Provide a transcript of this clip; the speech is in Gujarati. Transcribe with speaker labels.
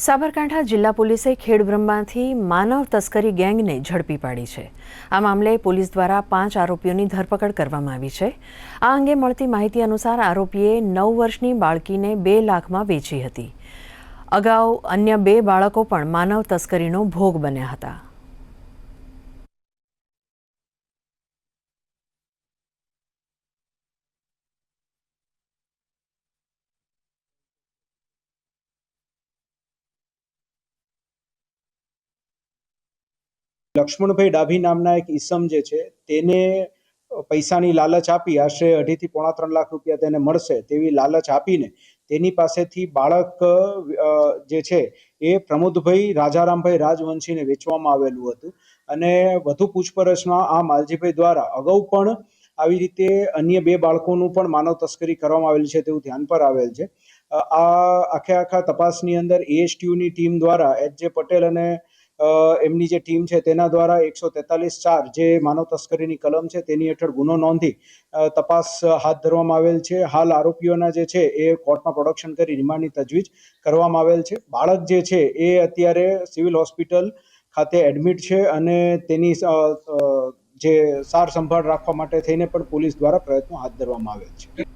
Speaker 1: સાબરકાંઠા જિલ્લા પોલીસે ખેડબ્રહ્માથી માનવ તસ્કરી ગેંગને ઝડપી પાડી છે। આ મામલે પોલીસ દ્વારા 5 આરોપીઓની ધરપકડ કરવામાં આવી છે। આ અંગે મળતી માહિતી અનુસાર આરોપીએ 9 વર્ષની બાળકીને 2 લાખમાં વેચી હતી। અગાઉ અન્ય 2 બાળકો પણ માનવ તસ્કરીનો ભોગ બન્યા હતા।
Speaker 2: લક્ષ્મણભાઈ ડાભી નામના એક ઈસમ જે છે તેને પૈસાની લાલચ આપી આશરે 2.5 થી 3 લાખ રૂપિયા તેને મળશે તેવી લાલચ આપીને તેની પાસેથી બાળક જે છે એ પ્રમોદભાઈ રાજારામભાઈ રાજવંશીને વેચવામાં આવેલું હતું અને વધુ પૂછપરછમાં આ માલજીભાઈ દ્વારા અગાઉ પણ આવી રીતે અન્ય 2 બાળકોનું પણ માનવ તસ્કરી કરવામાં આવેલી છે તેવું ધ્યાન પર આવેલ છે। આ આખા તપાસની અંદર એએસટીયુની ટીમ દ્વારા એચ.જે. પટેલ અને એમની જે ટીમ છે તેના દ્વારા 143(4 જે માનવ તસ્કરીની કલમ છે તેની હેઠળ ગુનો નોંધી તપાસ હાથ ધરવામાં આવેલ છે। હાલ આરોપીઓના જે છે એ કોર્ટમાં પ્રોડક્શન કરી રિમાન્ડની તજવીજ કરવામાં આવેલ છે। બાળક જે છે એ અત્યારે સિવિલ હોસ્પિટલ ખાતે એડમિટ છે અને તેની જે સાર સંભાળ રાખવા માટે થઈને પણ પોલીસ દ્વારા પ્રયત્નો હાથ ધરવામાં આવેલ છે।